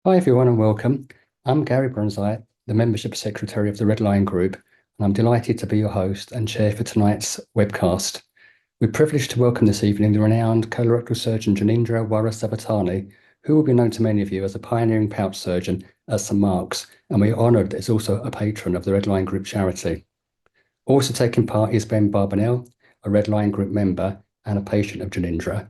Hi everyone and welcome. I'm Gary Brunzite, the Membership Secretary of the Red Lion Group, and I'm delighted to be your host and chair for tonight's webcast. We're privileged to welcome this evening the renowned colorectal surgeon Janindra Warusavitarne, who will be known to many of you as a pioneering pouch surgeon at St Mark's, and we're honoured that he's also a patron of the Red Lion Group charity. Also taking part is Ben Barbanel, a Red Lion Group member and a patient of Janindra.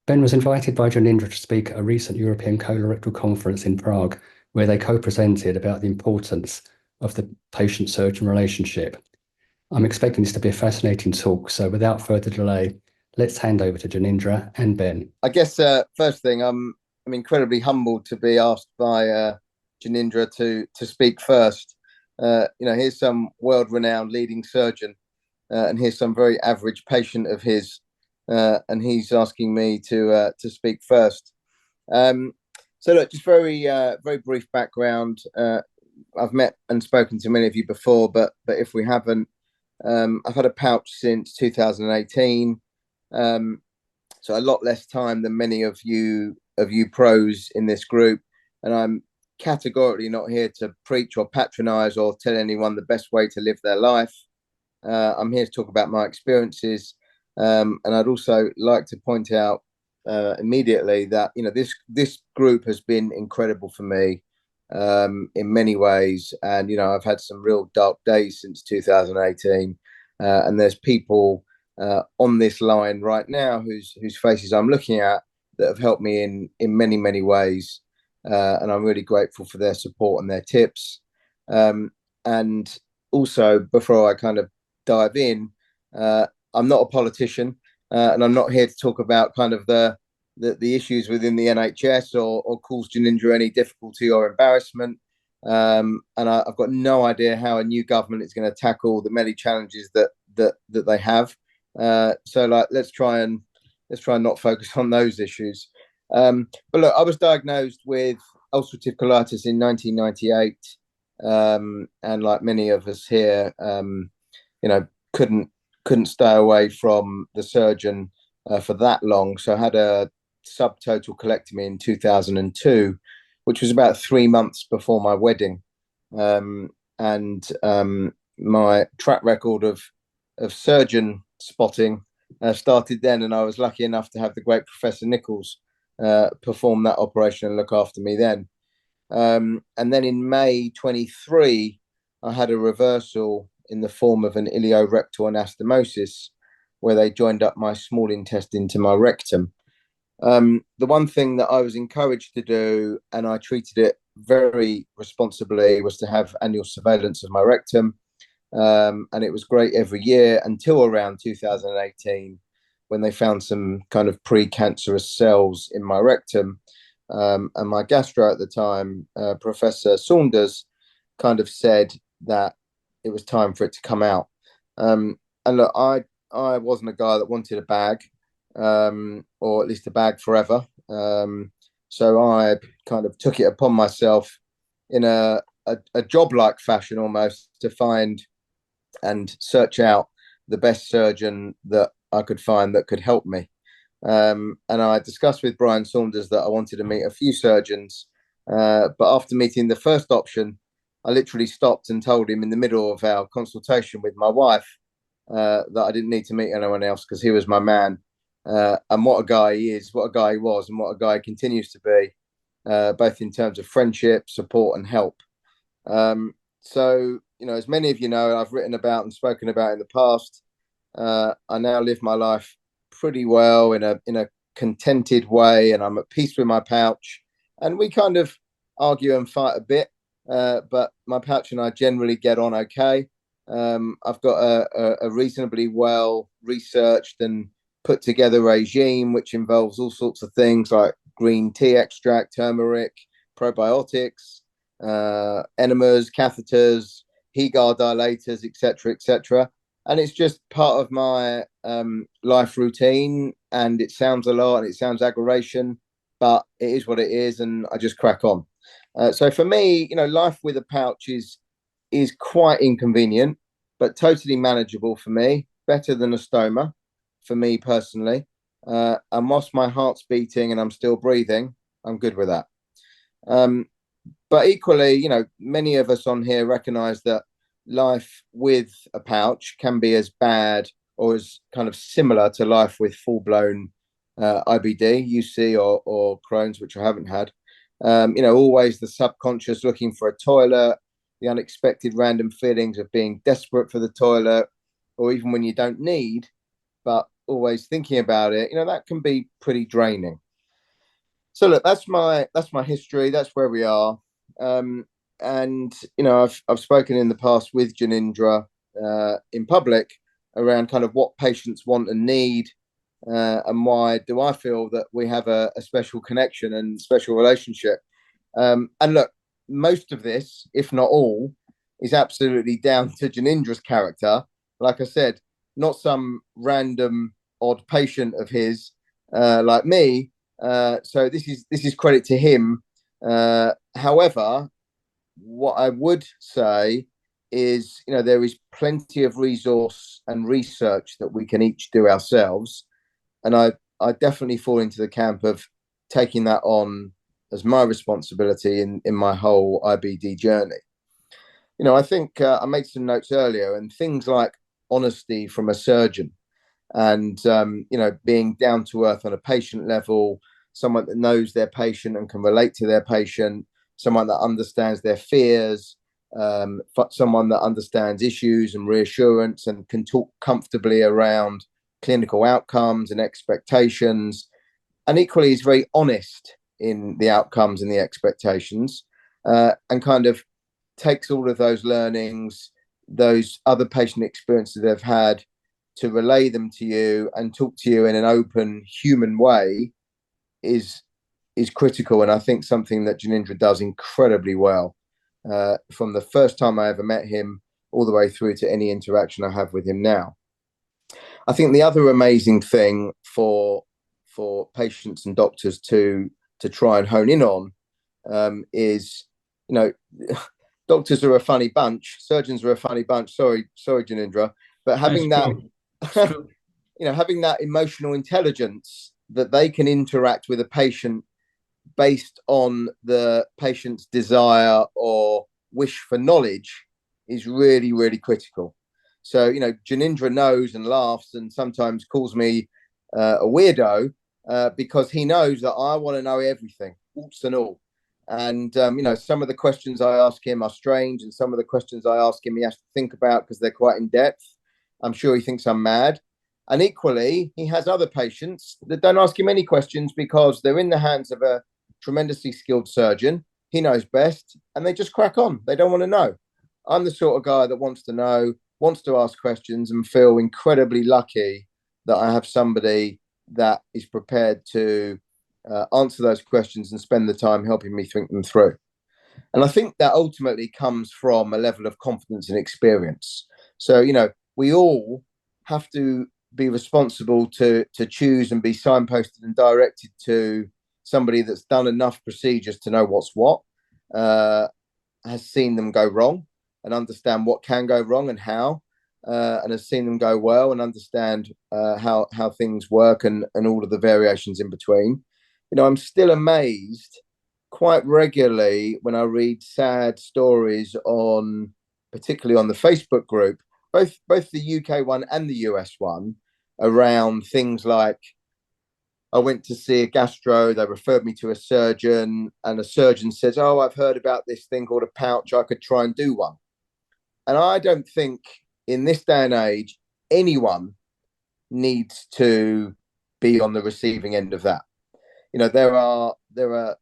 Ben was invited by Janindra to speak at a recent European colorectal conference in Prague, where they co-presented about the importance of the patient-surgeon relationship. I'm expecting this to be a fascinating talk, so without further delay, let's hand over to Janindra and Ben. I guess first thing, I'm incredibly humbled to be asked by Janindra to speak first. Here's some world-renowned leading surgeon, and here's some very average patient of his, and he's asking me to speak first. So look, just very brief background. I've met and spoken to many of you before, but if we haven't, I've had a pouch since 2018. So a lot less time than many of you pros in this group, and I'm categorically not here to preach or patronize or tell anyone the best way to live their life. I'm here to talk about my experiences, and I'd also like to point out immediately that this group has been incredible for me in many ways, and I've had some real dark days since 2018, and there's people on this line right now whose faces I'm looking at that have helped me in many ways, and I'm really grateful for their support and their tips. And also, before I kind of dive in, I'm not a politician, and I'm not here to talk about kind of the issues within the NHS or cause Janindra any difficulty or embarrassment. And I've got no idea how a new government is going to tackle the many challenges that they have. So let's try and not focus on those issues. But look, I was diagnosed with ulcerative colitis in 1998, and like many of us here, couldn't stay away from the surgeon for that long. So I had a subtotal colectomy in 2002, which was about 3 months before my wedding, and my track record of surgeon spotting started then, and I was lucky enough to have the great Professor Nichols perform that operation and look after me then. And then in May 23, I had a reversal in the form of an ileorectal anastomosis, where they joined up my small intestine to my rectum. The one thing that I was encouraged to do, and I treated it very responsibly, was to have annual surveillance of my rectum. And it was great every year until around 2018, when they found some kind of precancerous cells in my rectum. And my gastro at the time, Professor Saunders, kind of said that it was time for it to come out. And look, I wasn't a guy that wanted a bag, or at least a bag forever. So I kind of took it upon myself in a job-like fashion almost to find and search out the best surgeon that I could find that could help me. And I discussed with Brian Saunders that I wanted to meet a few surgeons. But after meeting the first option, I literally stopped and told him in the middle of our consultation with my wife that I didn't need to meet anyone else because he was my man. And what a guy he is, what a guy he was, and what a guy he continues to be, both in terms of friendship, support, and help. So, as many of you know, I've written about and spoken about in the past. I now live my life pretty well in a contented way, and I'm at peace with my pouch. And we kind of argue and fight a bit, but my pouch and I generally get on okay. I've got a reasonably well researched and put together regime, which involves all sorts of things like green tea extract, turmeric, probiotics, enemas, catheters, Hegar dilators, etc. And it's just part of my life routine. And it sounds a lot and it sounds aggravation, but it is what it is, and I just crack on. So for me, life with a pouch is quite inconvenient, but totally manageable for me. Better than a stoma, for me personally. And whilst my heart's beating and I'm still breathing, I'm good with that. But equally, many of us on here recognize that life with a pouch can be as bad or as kind of similar to life with full-blown IBD, UC, or Crohn's, which I haven't had. Always the subconscious looking for a toilet, the unexpected random feelings of being desperate for the toilet, or even when you don't need, but always thinking about it, that can be pretty draining. So look, that's my history. That's where we are. And I've spoken in the past with Janindra in public around kind of what patients want and need, and why do I feel that we have a special connection and special relationship. And look, most of this, if not all, is absolutely down to Janindra's character. Like I said, not some random odd patient of his like me. So this is credit to him. However, what I would say is, there is plenty of resource and research that we can each do ourselves. And I definitely fall into the camp of taking that on as my responsibility in my whole IBD journey. I think I made some notes earlier, and things like honesty from a surgeon and, being down to earth on a patient level, someone that knows their patient and can relate to their patient, someone that understands their fears, someone that understands issues and reassurance and can talk comfortably around clinical outcomes and expectations, and equally is very honest in the outcomes and the expectations, and kind of takes all of those learnings, those other patient experiences they've had, to relay them to you and talk to you in an open, human way is critical. And I think something that Janindra does incredibly well, from the first time I ever met him all the way through to any interaction I have with him now. I think the other amazing thing for patients and doctors to try and hone in on is, doctors are a funny bunch, surgeons are a funny bunch. Sorry, Janindra, but having that, having that emotional intelligence that they can interact with a patient based on the patient's desire or wish for knowledge is really, really critical. So, Janindra knows and laughs and sometimes calls me a weirdo because he knows that I want to know everything, warts and all. And, some of the questions I ask him are strange, and some of the questions I ask him he has to think about because they're quite in depth. I'm sure he thinks I'm mad. And equally, he has other patients that don't ask him any questions because they're in the hands of a tremendously skilled surgeon. He knows best, and they just crack on. They don't want to know. I'm the sort of guy that wants to know, wants to ask questions, and feel incredibly lucky that I have somebody that is prepared to answer those questions and spend the time helping me think them through. And I think that ultimately comes from a level of confidence and experience. So, we all have to be responsible to choose and be signposted and directed to somebody that's done enough procedures to know what's what, has seen them go wrong and understand what can go wrong and how, and has seen them go well and understand how things work and all of the variations in between. I'm still amazed quite regularly when I read sad stories particularly on the Facebook group, both the UK one and the US one, around things like, I went to see a gastro, they referred me to a surgeon, and a surgeon says, "Oh, I've heard about this thing called a pouch, I could try and do one." And I don't think in this day and age, anyone needs to be on the receiving end of that. There are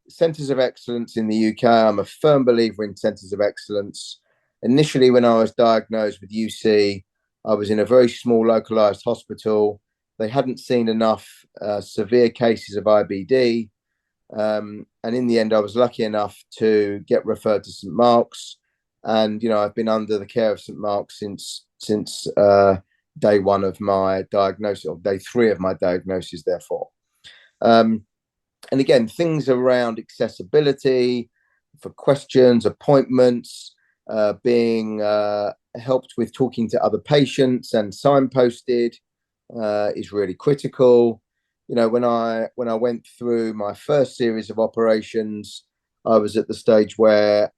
centres of excellence in the UK. I'm a firm believer in centres of excellence. Initially, when I was diagnosed with UC, I was in a very small localized hospital. They hadn't seen enough severe cases of IBD. And in the end, I was lucky enough to get referred to St. Mark's. And, I've been under the care of St. Mark's since day one of my diagnosis, or day 3 of my diagnosis, therefore. And again, things around accessibility for questions, appointments, being helped with talking to other patients and signposted is really critical. When I went through my first series of operations, I was at the stage where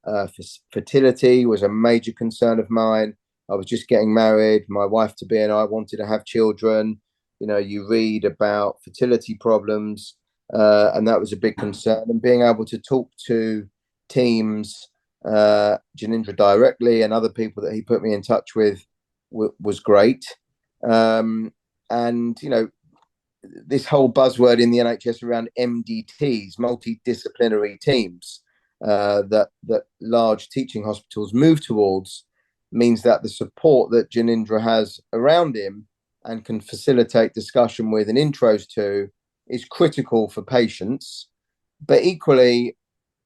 fertility was a major concern of mine. I was just getting married. My wife to be and I wanted to have children. You know, you read about fertility problems, and that was a big concern. And being able to talk to teams, Janindra directly, and other people that he put me in touch with was great. And, you know, this whole buzzword in the NHS around MDTs, multidisciplinary teams, that large teaching hospitals move towards, means that the support that Janindra has around him and can facilitate discussion with and intros to is critical for patients. But equally,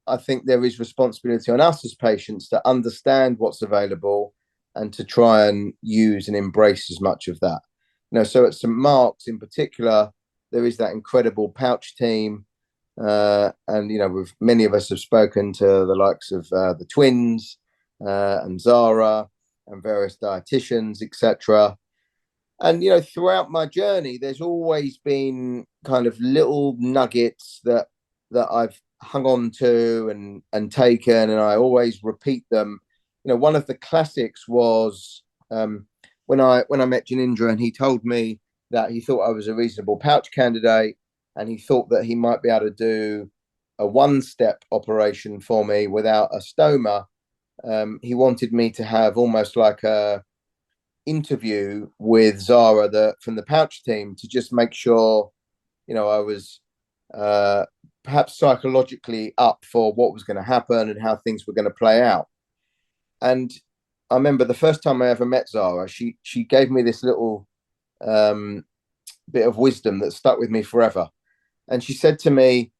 I think there is responsibility on us as patients to understand what's available and to try and use and embrace as much of that. You know, so at St Mark's in particular, there is that incredible pouch team. And, you know, many of us have spoken to the likes of the twins and Zara and various dietitians, etc. And, you know, throughout my journey, there's always been kind of little nuggets that I've hung on to and taken, and I always repeat them. You know, one of the classics was when I met Janindra, and he told me that he thought I was a reasonable pouch candidate, and he thought that he might be able to do a one-step operation for me without a stoma. He wanted me to have almost like a interview with Zara from the pouch team to just make sure, you know, I was perhaps psychologically up for what was going to happen and how things were going to play out. And I remember the first time I ever met Zara, she gave me this little bit of wisdom that stuck with me forever. And she said to me,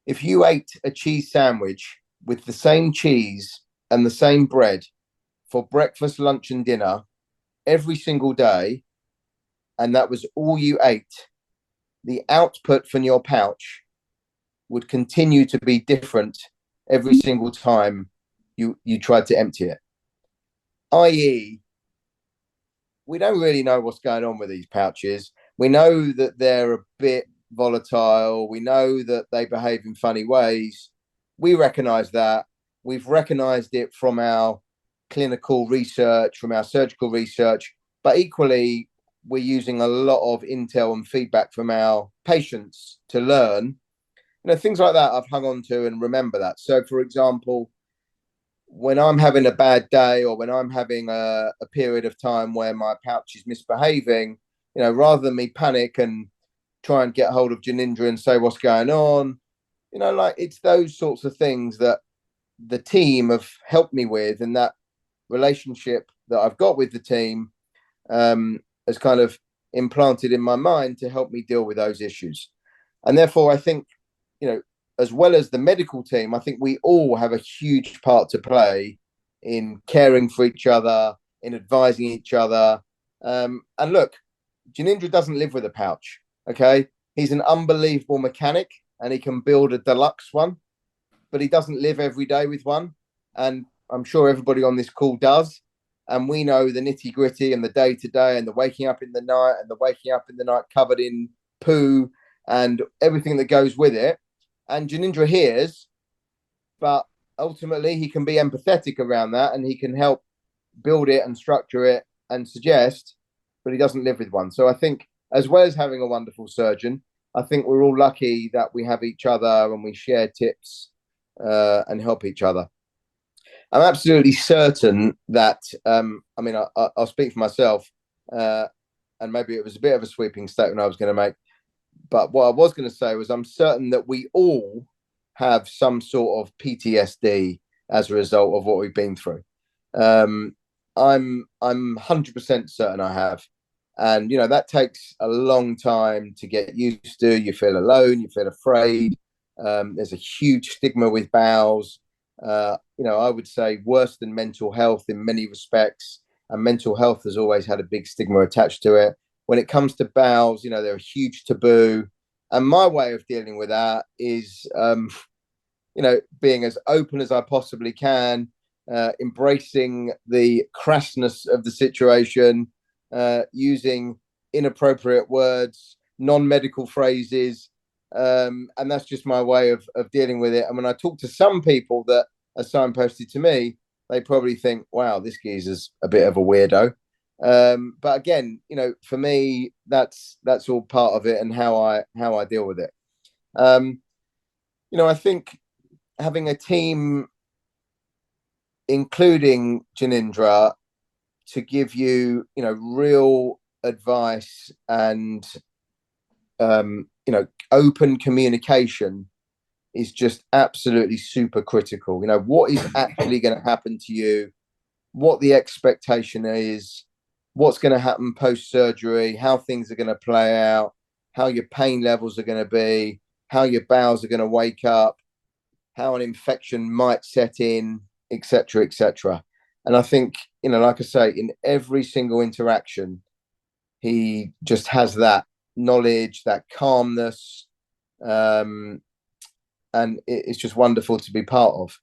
if you ate a cheese sandwich with the same cheese and the same bread for breakfast, lunch, and dinner every single day, and that was all you ate, the output from your pouch would continue to be different every single time you tried to empty it. I.e., we don't really know what's going on with these pouches. We know that they're a bit volatile. We know that they behave in funny ways. We recognize that. We've recognized it from our clinical research, from our surgical research, but equally, we're using a lot of intel and feedback from our patients to learn. You know, things like that I've hung on to and remember that. So, for example, when I'm having a bad day or when I'm having a period of time where my pouch is misbehaving, you know, rather than me panic and try and get hold of Janindra and say what's going on, you know, like it's those sorts of things that the team have helped me with, and that relationship that I've got with the team has kind of implanted in my mind to help me deal with those issues. And therefore, I think, you know, as well as the medical team, I think we all have a huge part to play in caring for each other, in advising each other. And look, Janindra doesn't live with a pouch, okay? He's an unbelievable mechanic and he can build a deluxe one, but he doesn't live every day with one. And I'm sure everybody on this call does. And we know the nitty gritty and the day to day and the waking up in the night and the waking up in the night covered in poo and everything that goes with it. And Janindra hears, but ultimately he can be empathetic around that and he can help build it and structure it and suggest, but he doesn't live with one. So I think, as well as having a wonderful surgeon, I think we're all lucky that we have each other and we share tips and help each other. I'm absolutely certain that, I mean, I'll speak for myself, and maybe it was a bit of a sweeping statement I was going to make, but what I was going to say was I'm certain that we all have some sort of PTSD as a result of what we've been through. I'm 100% certain I have. And, you know, that takes a long time to get used to. You feel alone, you feel afraid. There's a huge stigma with bowels. You know, I would say worse than mental health in many respects. And mental health has always had a big stigma attached to it. When it comes to bowels, you know, they're a huge taboo. And my way of dealing with that is, you know, being as open as I possibly can, embracing the crassness of the situation, using inappropriate words, non-medical phrases, And that's just my way of dealing with it. And when I talk to some people that are signposted to me, they probably think, wow, this geezer's a bit of a weirdo. But again, for me, that's all part of it and how I deal with it. I think having a team, including Janindra, to give you, real advice and open communication is just absolutely super critical. What is actually going to happen to you, what the expectation is, what's going to happen post-surgery, how things are going to play out, how your pain levels are going to be, how your bowels are going to wake up, how an infection might set in, etc., etc. And I think, like I say, in every single interaction, he just has that knowledge, that calmness, and it's just wonderful to be part of.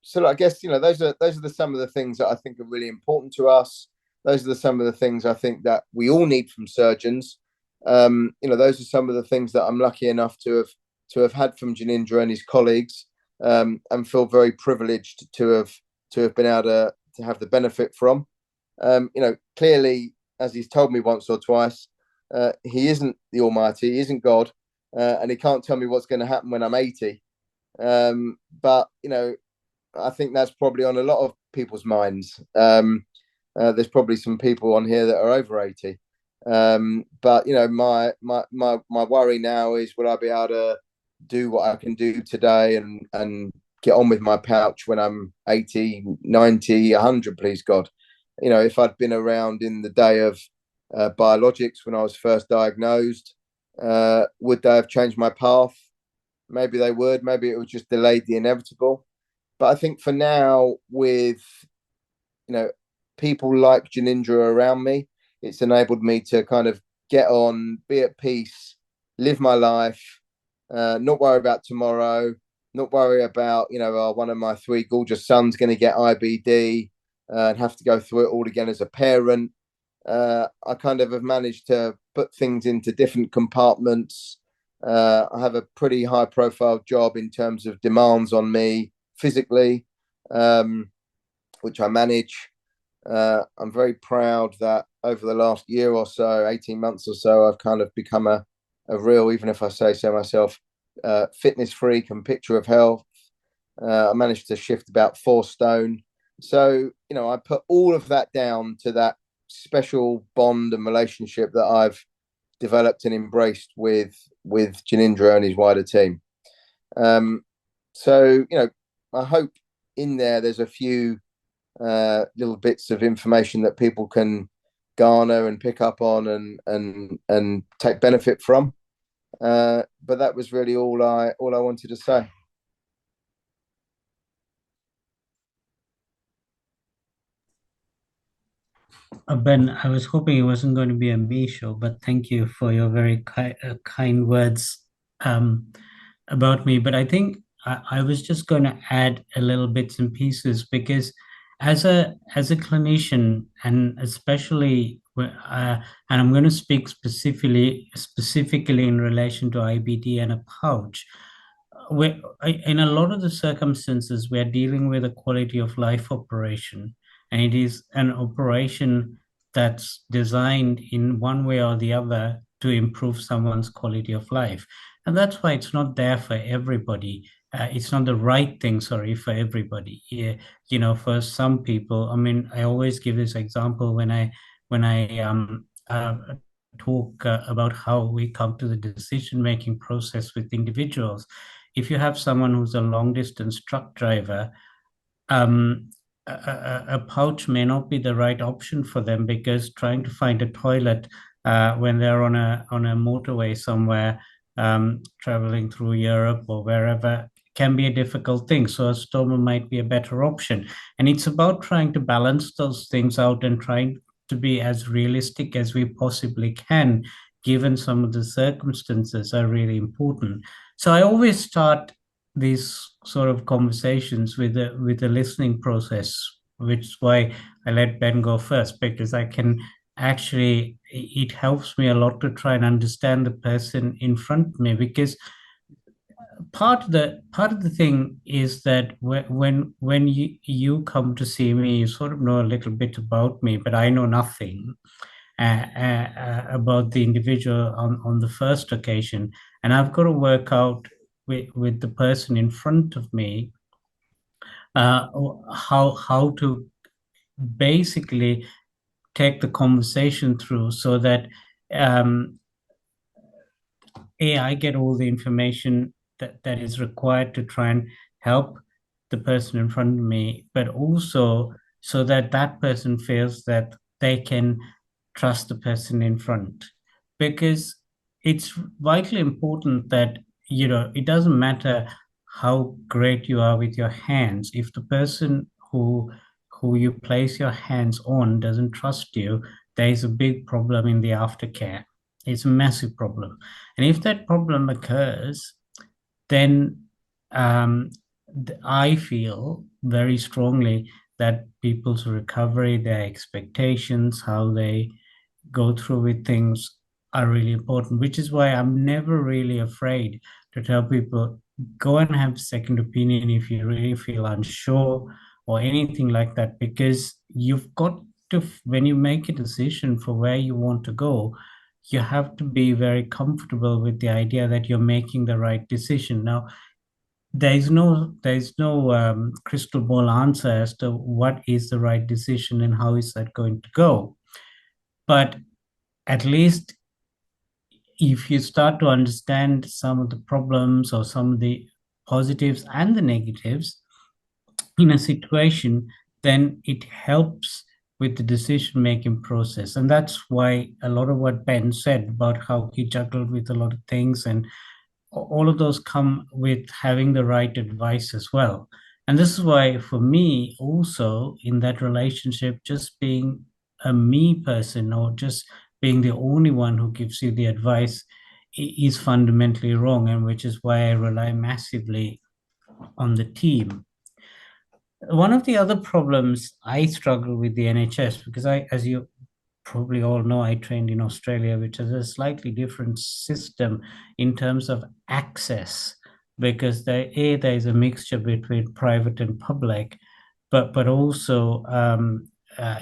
So I guess those are some of the things that I think are really important to us. Those are some of the things I think that we all need from surgeons. Those are some of the things that I'm lucky enough to have had from Janindra and his colleagues, and feel very privileged to have been able to have the benefit from. Clearly, as he's told me once or twice, he isn't the Almighty, he isn't God, and he can't tell me what's going to happen when I'm 80. But I think that's probably on a lot of people's minds. There's probably some people on here that are over 80. But my worry now is, will I be able to do what I can do today and get on with my pouch when I'm 80, 90, 100, please God. If I'd been around in the day of biologics when I was first diagnosed, would they have changed my path? Maybe they would. Maybe it would just delayed the inevitable. But I think for now, with people like Janindra around me, it's enabled me to kind of get on, be at peace, live my life, not worry about tomorrow, not worry about one of my 3 gorgeous sons going to get IBD and have to go through it all again as a parent. I kind of have managed to put things into different compartments. I have a pretty high profile job in terms of demands on me physically, which I manage. I'm very proud that over the last year or so, 18 months or so, I've kind of become a real, even if I say so myself, fitness freak and picture of health. I managed to shift about 4 stone. So, I put all of that down to that special bond and relationship that I've developed and embraced with Janindra and his wider team. So, I hope in there's a few little bits of information that people can garner and pick up on and take benefit from. But that was really all I wanted to say. Ben, I was hoping it wasn't going to be a me show, but thank you for your very kind words about me. But I think I was just going to add a little bits and pieces, because as a clinician, and especially and I'm going to speak specifically in relation to IBD and a pouch. In a lot of the circumstances, we're dealing with a quality of life operation, and it is an operation that's designed in one way or the other to improve someone's quality of life. And that's why it's not there for everybody. It's not the right thing, sorry, for everybody. Yeah, for some people, I mean, I always give this example when I talk about how we come to the decision-making process with individuals. If you have someone who's a long-distance truck driver, a pouch may not be the right option for them, because trying to find a toilet when they're on a motorway somewhere, traveling through Europe or wherever, can be a difficult thing. So a stoma might be a better option. And it's about trying to balance those things out and trying to be as realistic as we possibly can, given some of the circumstances are really important. So I always start these sort of conversations with a listening process, which is why I let Ben go first, because I can actually it helps me a lot to try and understand the person in front of me, because part of the thing is that when you come to see me, you sort of know a little bit about me, but I know nothing about the individual on the first occasion, and I've got to work out with the person in front of me uh, how to basically take the conversation through so that um, I get all the information that is required to try and help the person in front of me, but also so that that person feels that they can trust the person in front. Because it's vitally important that, it doesn't matter how great you are with your hands. If the person who you place your hands on doesn't trust you, there is a big problem in the aftercare. It's a massive problem. And if that problem occurs, then I feel very strongly that people's recovery, their expectations, how they go through with things are really important, which is why I'm never really afraid to tell people, go and have a second opinion if you really feel unsure or anything like that, because you've got to, when you make a decision for where you want to go, you have to be very comfortable with the idea that you're making the right decision. Now, there is no crystal ball answer as to what is the right decision and how is that going to go. But at least if you start to understand some of the problems or some of the positives and the negatives in a situation, then it helps with the decision making process. And that's why a lot of what Ben said about how he juggled with a lot of things, and all of those come with having the right advice as well. And this is why, for me, also in that relationship, just being a me person or just being the only one who gives you the advice is fundamentally wrong, and which is why I rely massively on the team. One of the other problems I struggle with the NHS, because as you probably all know, I trained in Australia, which has a slightly different system in terms of access, because there is a mixture between private and public, but also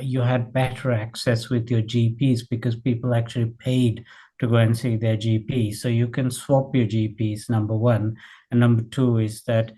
you had better access with your GPs because people actually paid to go and see their GPs. So you can swap your GPs, number one, and number two is that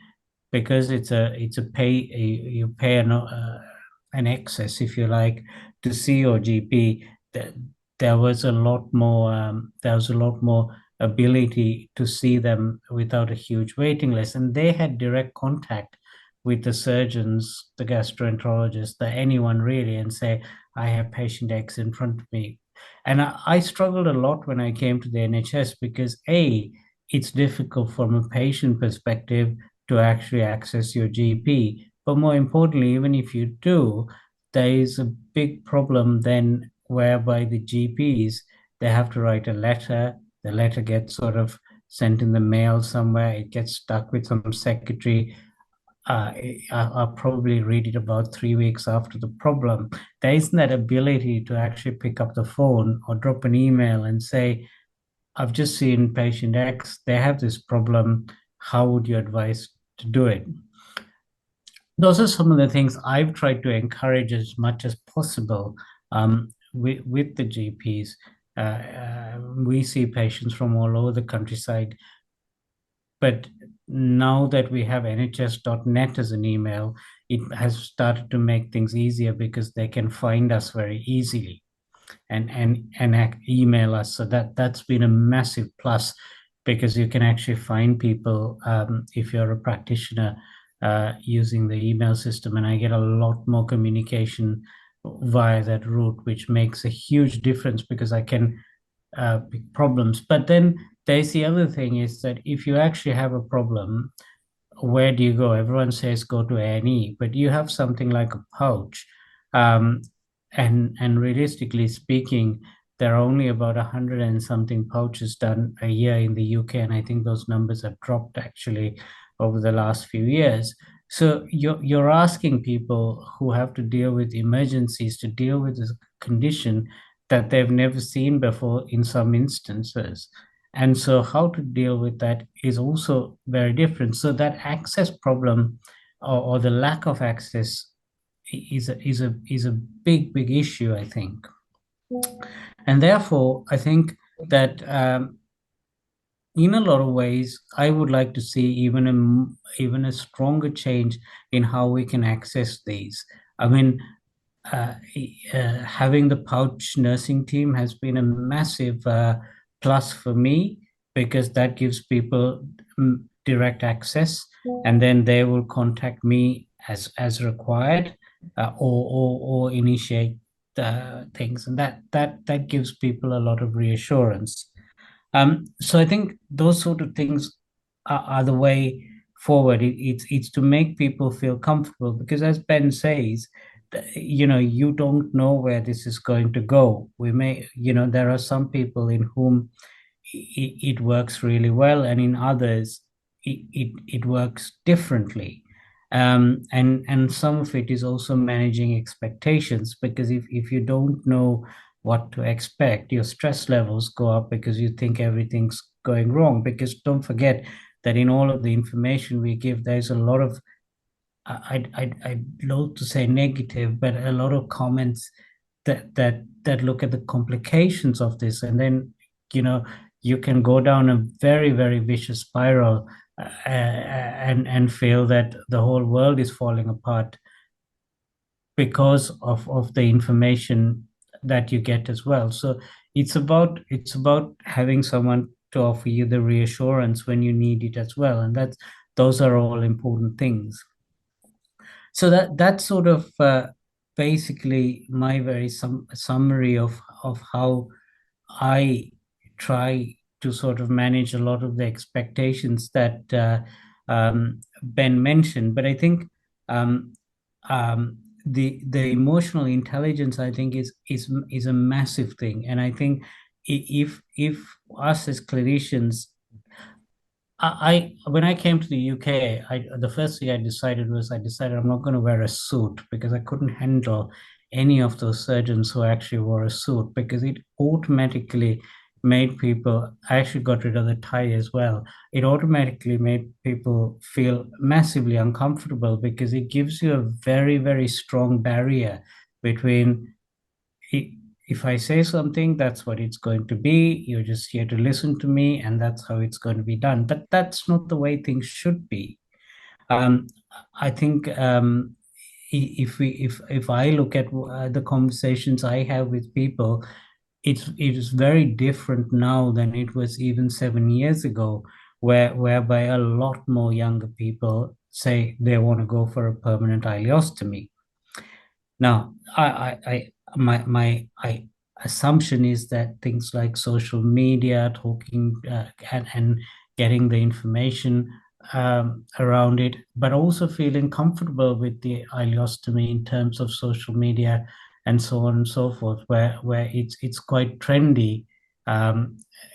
because it's a you pay an excess, if you like, to see your GP. That there was a lot more ability to see them without a huge waiting list, and they had direct contact with the surgeons, the gastroenterologists, anyone really, and say, I have patient X in front of me. And I struggled a lot when I came to the NHS because it's difficult from a patient perspective to actually access your GP. But more importantly, even if you do, there is a big problem then whereby the GPs, they have to write a letter. The letter gets sort of sent in the mail somewhere. It gets stuck with some secretary. I'll probably read it about 3 weeks after the problem. There isn't that ability to actually pick up the phone or drop an email and say, I've just seen patient X, they have this problem. How would you advise to do it? Those are some of the things I've tried to encourage as much as possible with the GPs. We see patients from all over the countryside, but now that we have nhs.net as an email, it has started to make things easier because they can find us very easily and email us. So that's been a massive plus, because you can actually find people if you're a practitioner using the email system, and I get a lot more communication via that route, which makes a huge difference because I can pick problems. But then there's the other thing is that if you actually have a problem, where do you go? Everyone says go to A&E, but you have something like a pouch. Um, and realistically speaking, there are only about 100 and something pouches done a year in the UK, and I think those numbers have dropped actually over the last few years. So you're asking people who have to deal with emergencies to deal with this condition that they've never seen before in some instances. And so how to deal with that is also very different. So that access problem, or the lack of access, is a big issue, I think. And therefore, I think that in a lot of ways, I would like to see even a stronger change in how we can access these. I mean, uh, having the pouch nursing team has been a massive plus for me, because that gives people direct access, and then they will contact me as required, or initiate things, and that gives people a lot of reassurance. So I think those sort of things are the way forward. It's to make people feel comfortable, because as Ben says, you don't know where this is going to go. There are some people in whom it works really well, and in others it works differently. And some of it is also managing expectations, because if you don't know what to expect, your stress levels go up because you think everything's going wrong. Because don't forget that in all of the information we give, there's a lot of, I'd love to say negative, but a lot of comments that look at the complications of this, and then you know you can go down a very vicious spiral, and feel that the whole world is falling apart because of the information that you get as well. So it's about having someone to offer you the reassurance when you need it as well, and those are all important things. So that's sort of basically my very summary of how I try to sort of manage a lot of the expectations that Ben mentioned. But I think um, the emotional intelligence, I think, is a massive thing, and I think if us as clinicians, when I came to the UK, the first thing I decided I'm not going to wear a suit, because I couldn't handle any of those surgeons who actually wore a suit, because it automatically made people. I actually got rid of the tie as well. It automatically made people feel massively uncomfortable, because it gives you a very strong barrier between, if I say something, that's what it's going to be. You're just here to listen to me, and that's how it's going to be done. But that's not the way things should be. Um, I think if I look at the conversations I have with people, it is very different now than it was even 7 years ago, whereby a lot more younger people say they want to go for a permanent ileostomy. Now, my assumption is that things like social media, talking, and getting the information around it, but also feeling comfortable with the ileostomy in terms of social media and so on and so forth, where it's quite trendy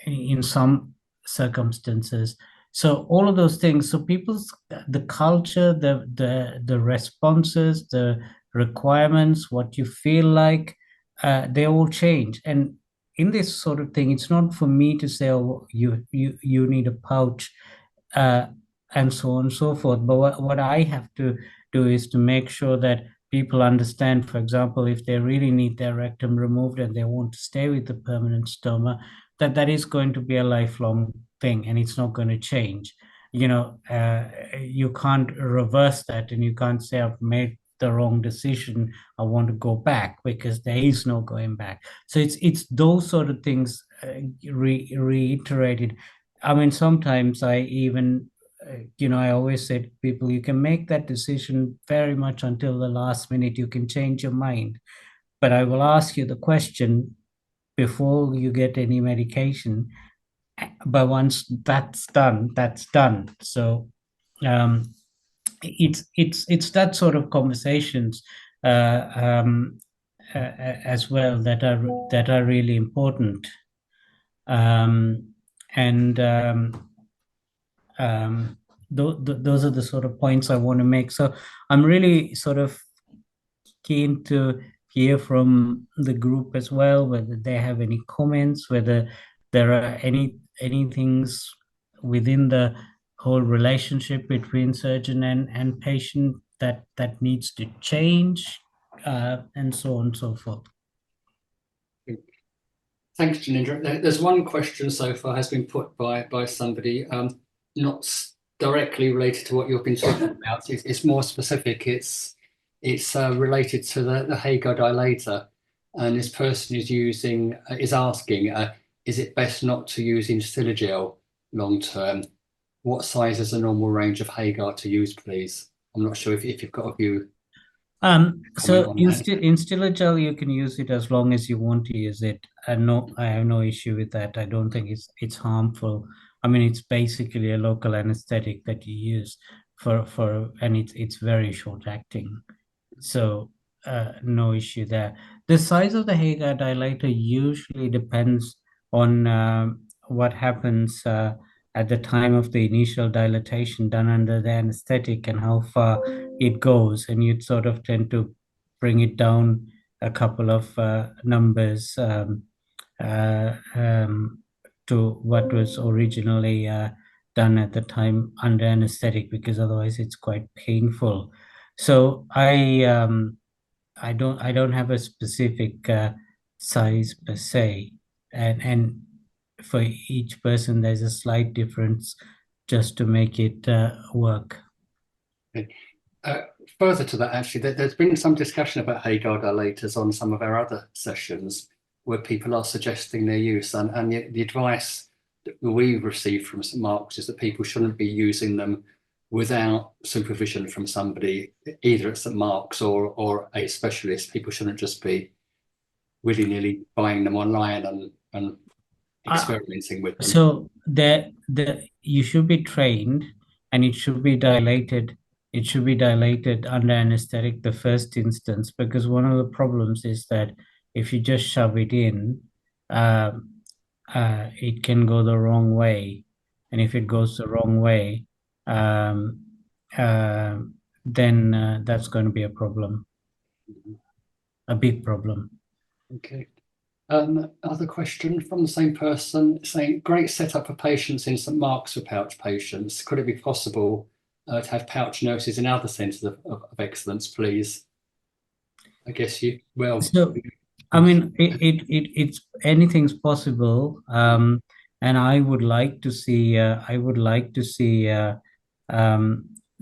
in some circumstances. So all of those things. So people's the culture, the responses, the requirements, what you feel like, they all change. And in this sort of thing, it's not for me to say, oh, you need a pouch, uh, and so on and so forth. But what I have to do is to make sure that people understand, for example, if they really need their rectum removed and they want to stay with the permanent stoma, that is going to be a lifelong thing, and it's not going to change. You can't reverse that, and you can't say I've made the wrong decision, I want to go back, because there is no going back. So it's those sort of things reiterated. I mean, sometimes I even, I always say to people, you can make that decision very much until the last minute. You can change your mind, but I will ask you the question before you get any medication. But once that's done, that's done. So um, it's that sort of conversations as well that are really important. Um, and those are the sort of points I want to make. So I'm really sort of keen to hear from the group as well, whether they have any comments, whether there are any things within the whole relationship between surgeon and patient that needs to change, and so on and so forth. Thanks, Janindra. There's one question so far has been put by somebody, not directly related to what you've been talking about. It's more specific. It's related to the Hagar dilator, and this person is asking, is it best not to use Instilogel long term? What size is a normal range of Hagar to use, please? I'm not sure if you've got a view. So Instilogel, you can use it as long as you want to use it. And no, I have no issue with that. I don't think it's harmful. I mean, it's basically a local anesthetic that you use and it's very short acting. So no issue there. The size of the Hagar dilator usually depends on what happens at the time of the initial dilatation done under the anesthetic and how far it goes. And you'd sort of tend to bring it down a couple of numbers to what was originally done at the time under anesthetic, because otherwise it's quite painful. So I don't have a specific size per se, and for each person there's a slight difference just to make it work. Okay. Further to that, actually, there's been some discussion about Hagar dilators on some of our other sessions where people are suggesting their use, and the advice that we've received from St Mark's is that people shouldn't be using them without supervision from somebody, either at St Mark's or a specialist. People shouldn't just be willy-nilly buying them online and experimenting with them. So you should be trained, and it should be dilated. It should be dilated under anesthetic the first instance, because one of the problems is that if you just shove it in, it can go the wrong way, and if it goes the wrong way, then that's going to be a problem, a big problem. Okay. Other question from the same person saying, great setup for patients in St Mark's for pouch patients. Could it be possible to have pouch nurses in other centres of excellence, please? I guess So, I mean, it's anything's possible, and I would like to see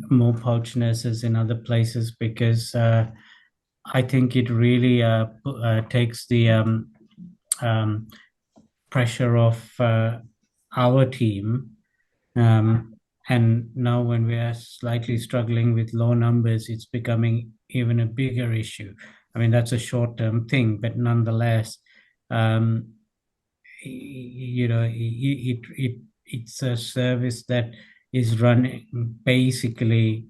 more pouch nurses in other places, because I think it really takes the pressure off our team. And now when we are slightly struggling with low numbers, it's becoming even a bigger issue. I mean, that's a short-term thing, but nonetheless, it's a service that is running basically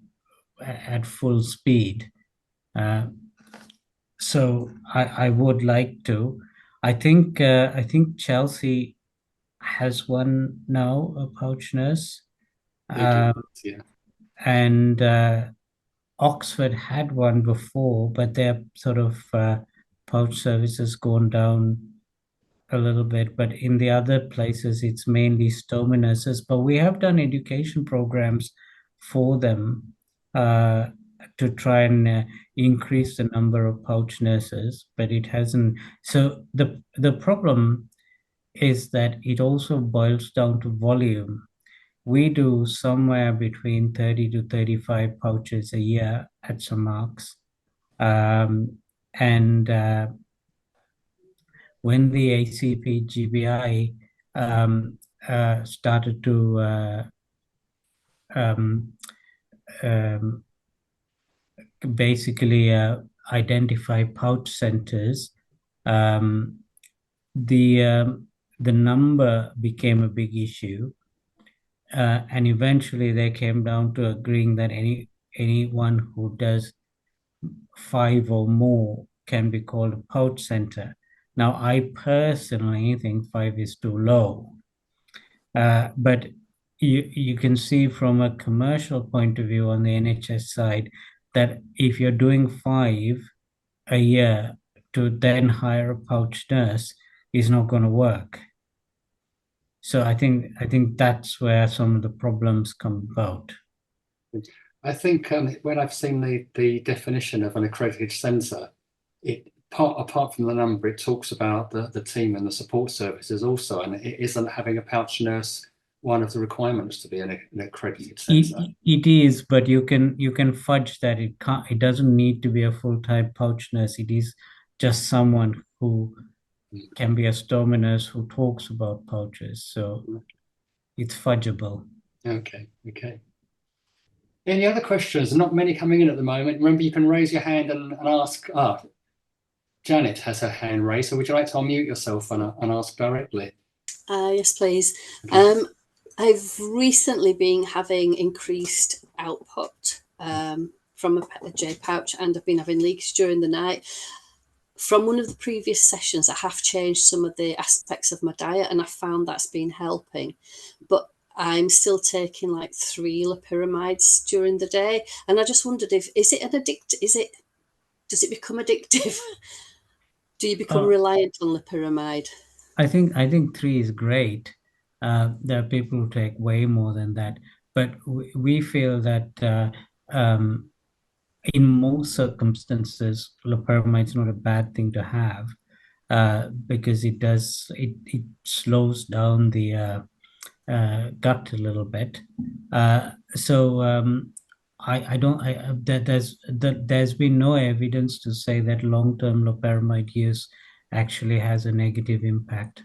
at full speed. So I would like to. I think Chelsea has one now, a pouch nurse. yeah. And Oxford had one before, but their sort of pouch service has gone down a little bit. But in the other places, it's mainly stoma nurses. But we have done education programs for them to try and increase the number of pouch nurses, but it hasn't. So the problem is that it also boils down to volume. We do somewhere between 30 to 35 pouches a year at St Mark's. And when the ACP GBI started to basically identify pouch centers, the number became a big issue. And eventually they came down to agreeing that anyone who does 5 or more can be called a pouch center. Now, I personally think 5 is too low. But you can see from a commercial point of view on the NHS side that if you're doing 5 a year to then hire a pouch nurse is not going to work. So I think that's where some of the problems come about. I think when I've seen the definition of an accredited centre, apart from the number, it talks about the team and the support services also, and it isn't having a pouch nurse one of the requirements to be an accredited centre. It is, but you can fudge that. It doesn't need to be a full-time pouch nurse. It is just someone who can be a stomach nurse who talks about pouches. So it's fudgeable. Okay. Any other questions? Not many coming in at the moment. Remember, you can raise your hand and ask. Janet has her hand raised, so would you like to unmute yourself and ask directly? Yes, please. Okay. I've recently been having increased output from a J pouch, and I've been having leaks during the night. From one of the previous sessions, I have changed some of the aspects of my diet, and I found that's been helping. But I'm still taking like 3 lopiramides during the day, and I just wondered does it become addictive? Do you become reliant on lopiramide? I think 3 is great. There are people who take way more than that, but we feel that in most circumstances, loperamide is not a bad thing to have because it slows down the gut a little bit. There's been no evidence to say that long-term loperamide use actually has a negative impact.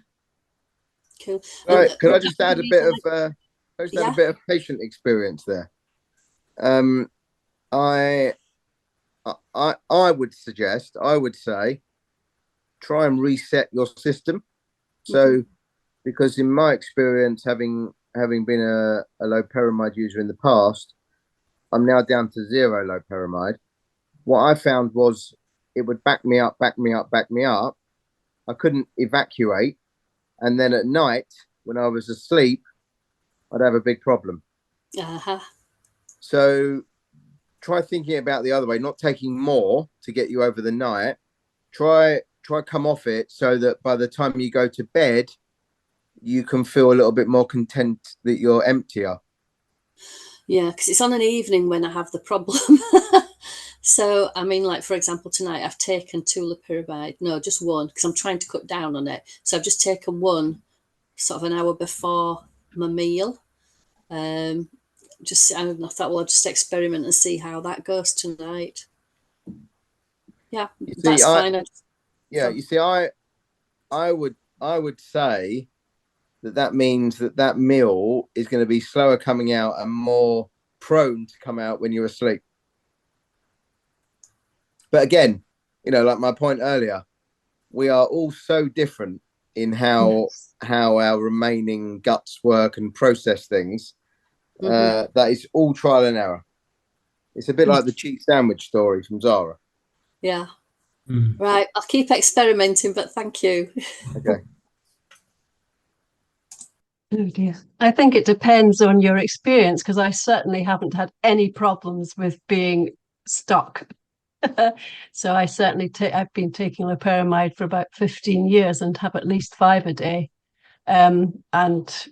Cool. Right, could I just add a bit of patient experience there? I would say, try and reset your system. So, because in my experience, having been a loperamide user in the past, I'm now down to 0 loperamide. What I found was it would back me up. I couldn't evacuate. And then at night, when I was asleep, I'd have a big problem. So try thinking about the other way, not taking more to get you over the night. Try come off it so that by the time you go to bed, you can feel a little bit more content that you're emptier. Yeah, because it's on an evening when I have the problem. So, I mean, like, for example, tonight I've taken 2 loperamide. No, just 1, because I'm trying to cut down on it. So I've just taken 1 sort of an hour before my meal. I thought, well, I'll just experiment and see how that goes tonight. Yeah, that's fine. You see, I would say that means that meal is going to be slower coming out and more prone to come out when you're asleep. But again, like my point earlier, we are all so different in how our remaining guts work and process things. That is all trial and error. It's a bit like the cheese sandwich story from Zara. Yeah. Right. I'll keep experimenting, but thank you. Okay. Oh dear. I think it depends on your experience, because I certainly haven't had any problems with being stuck. So I certainly I've been taking loperamide for about 15 years and have at least 5 a day. And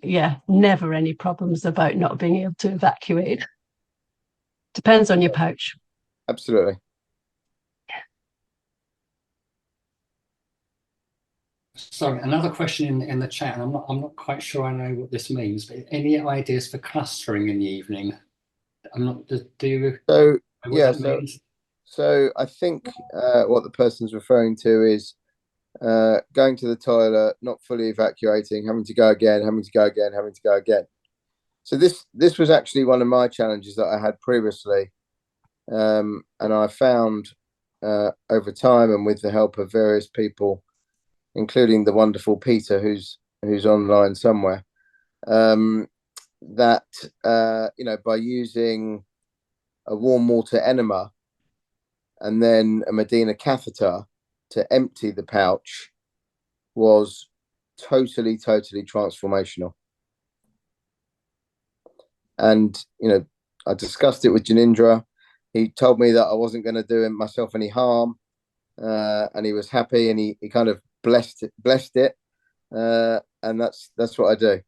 yeah, never any problems about not being able to evacuate. Depends on your pouch. Absolutely. Sorry, another question in the chat, and I'm not quite sure I know what this means, but any ideas for clustering in the evening? Do you? So yeah, so I think what the person's referring to is going to the toilet, not fully evacuating, having to go again. So this was actually one of my challenges that I had previously, and I found over time and with the help of various people, including the wonderful Peter, who's online somewhere, that by using a warm water enema and then a Medina catheter to empty the pouch was totally transformational. And I discussed it with Janindra. He told me that I wasn't going to do myself any harm. and he was happy, and he kind of blessed it, and that's what I do.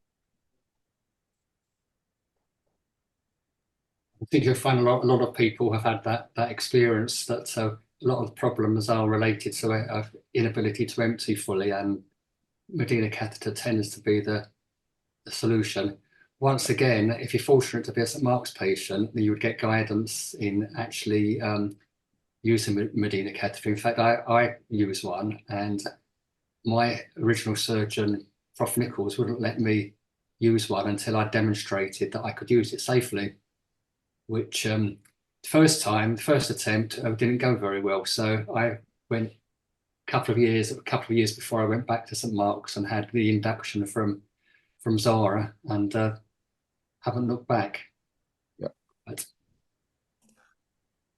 I think you'll find a lot of people have had that experience, that a lot of problems are related to inability to empty fully, and Medina catheter tends to be the solution. Once again, if you're fortunate to be a St Mark's patient, then you would get guidance in actually using Medina catheter. In fact, I use one, and my original surgeon, Prof Nichols, wouldn't let me use one until I demonstrated that I could use it safely, which the first attempt didn't go very well. So I went a couple of years before I went back to St Mark's and had the induction from Zara, and haven't looked back. Yeah. But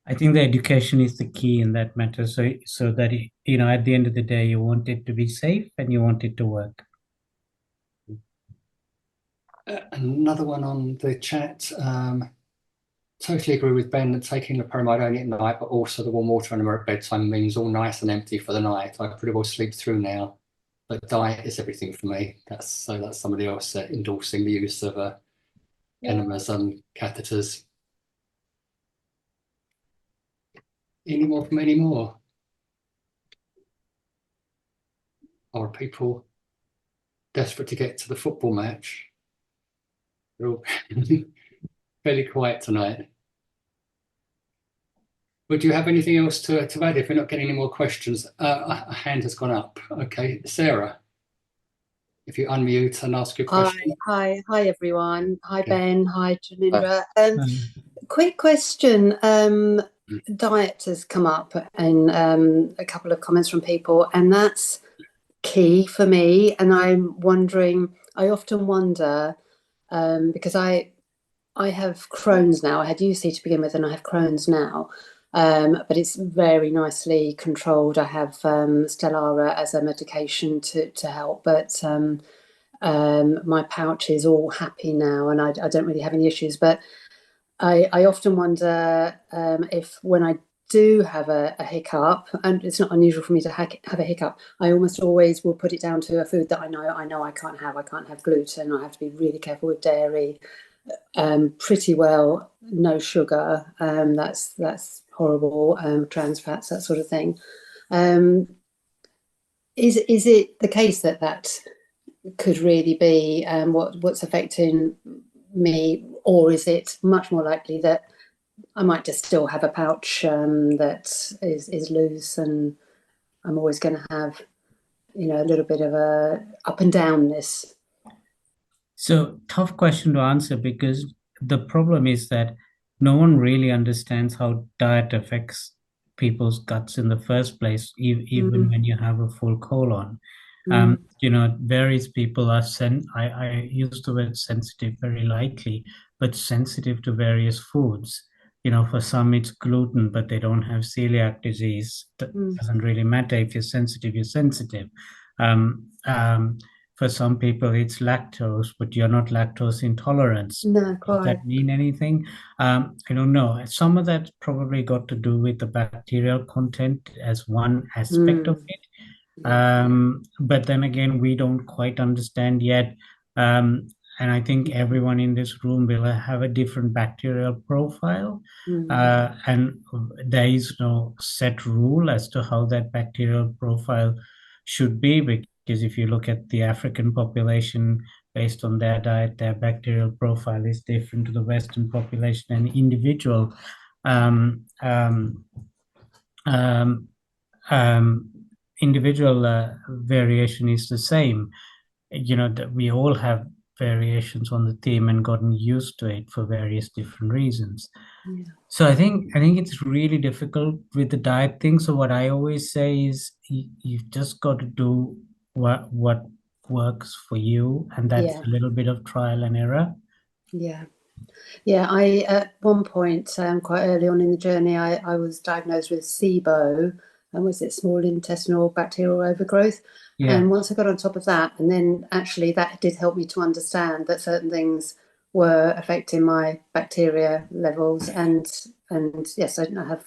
I think the education is the key in that matter. So that, you know, at the end of the day, you want it to be safe and you want it to work. Another one on the chat. Totally agree with Ben that taking loperamide only at night, but also the warm water on at bedtime means all nice and empty for the night. I pretty well sleep through now, but diet is everything for me. That's somebody else endorsing the use of enemas and catheters. Any more from any more? Or are people desperate to get to the football match? They're all fairly quiet tonight. Would you have anything else to add? If we're not getting any more questions, a hand has gone up. Okay, Sarah, if you unmute and ask your question. Hi everyone. Hi Okay. Ben. Hi Janindra. Quick question. Diet has come up in a couple of comments from people, and that's key for me. And I'm wondering, I often wonder, because I have Crohn's now. I had UC to begin with, and I have Crohn's now. But it's very nicely controlled. I have Stellara as a medication to help, but my pouch is all happy now, and I don't really have any issues. But I often wonder if when I do have a hiccup, and it's not unusual for me to have a hiccup, I almost always will put it down to a food that I know I can't have. I can't have gluten. I have to be really careful with dairy. Pretty well no sugar. That's horrible. Trans fats, that sort of thing. Is it the case that could really be what's affecting me, or is it much more likely that I might just still have a pouch that is loose, and I'm always going to have, you know, a little bit of a up and downness? So tough question to answer, because the problem is that no one really understands how diet affects people's guts in the first place, even when you have a full colon. You know, various people are I use the word sensitive very lightly, but sensitive to various foods. You know, for some it's gluten, but they don't have celiac disease. That doesn't really matter. If you're sensitive, you're sensitive. For some people, it's lactose, but you're not lactose intolerant. No, Does that mean anything? I don't know. Some of that probably got to do with the bacterial content as one aspect of it. But then again, we don't quite understand yet. And I think everyone in this room will have a different bacterial profile. And there is no set rule as to how that bacterial profile should be, because if you look at the African population, based on their diet, their bacterial profile is different to the Western population, and individual variation is the same. You know, that we all have variations on the theme and gotten used to it for various different reasons. So I think it's really difficult with the diet thing. So what I always say is you've just got to do what works for you, and that's a little bit of trial and error. I at one point quite early on in the journey, I was diagnosed with SIBO, and was it small intestinal bacterial overgrowth? And once I got on top of that, and then actually that did help me to understand that certain things were affecting my bacteria levels, and yes, I have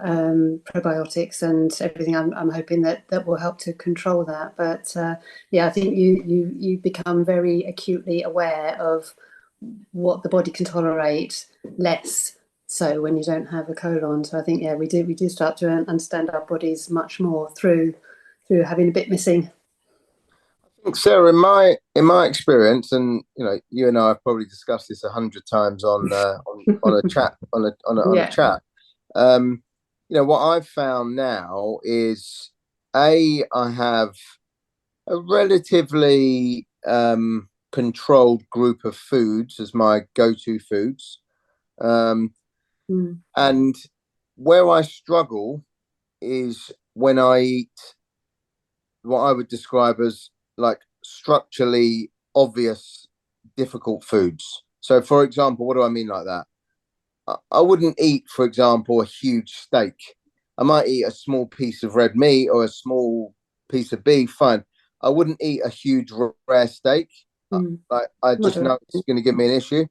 probiotics and everything. I'm hoping that will help to control that. But yeah, I think you become very acutely aware of what the body can tolerate, less so when you don't have a colon. So I think, yeah, we do start to understand our bodies much more through having a bit missing. I think, Sarah, in my experience, and you and I have probably discussed this 100 times on a chat on a chat. What I've found now is I have a relatively controlled group of foods as my go-to foods, and where I struggle is when I eat what I would describe as like structurally obvious, difficult foods. So, for example, what do I mean like that? I wouldn't eat, for example, a huge steak. I might eat a small piece of red meat or a small piece of beef. Fine. I wouldn't eat a huge rare steak. Like, I just know it's going to give me an issue.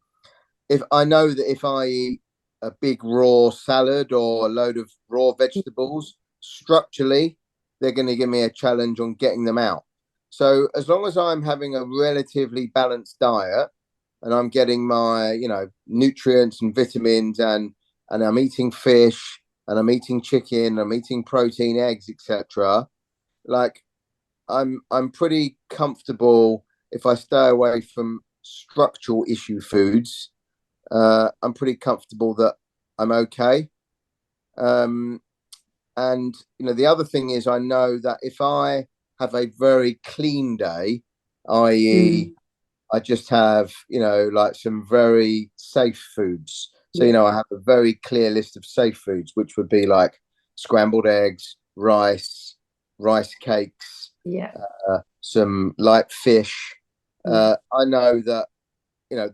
If I know that if I eat a big raw salad or a load of raw vegetables, structurally, they're going to give me a challenge on getting them out. So as long as I'm having a relatively balanced diet and I'm getting my, nutrients and vitamins and I'm eating fish and I'm eating chicken, I'm eating protein, eggs, etc. Like I'm pretty comfortable if I stay away from structural issue foods. I'm pretty comfortable that I'm okay. And the other thing is I know that if I have a very clean day, i.e. I just have, like some very safe foods. So, I have a very clear list of safe foods, which would be like scrambled eggs, rice cakes, some light fish. I know that,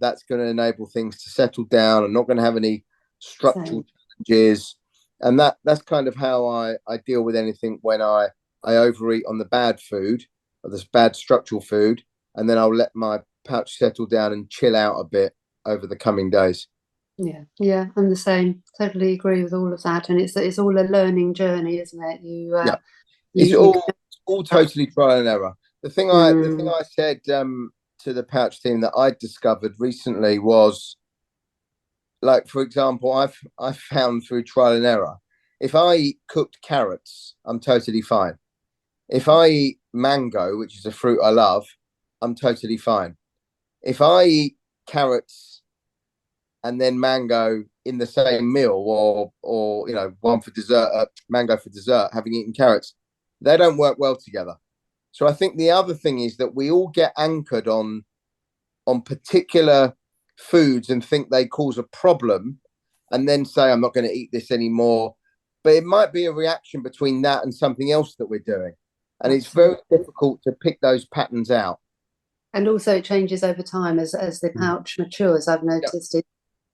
that's going to enable things to settle down. I'm not going to have any structural challenges. And that's kind of how I deal with anything when I overeat on the bad food or this bad structural food, and then I'll let my pouch settle down and chill out a bit over the coming days. Yeah, I'm the same. Totally agree with all of that, and it's all a learning journey, isn't it? It's all totally trial and error. The thing I said to the pouch team that I discovered recently was, like, for example, I've found through trial and error, if I eat cooked carrots, I'm totally fine. If I eat mango, which is a fruit I love, I'm totally fine. If I eat carrots and then mango in the same meal, or one for dessert, mango for dessert, having eaten carrots, they don't work well together. So I think the other thing is that we all get anchored on particular foods and think they cause a problem, and then say, I'm not going to eat this anymore. But it might be a reaction between that and something else that we're doing. And it's very difficult to pick those patterns out. And also it changes over time as the pouch matures. I've noticed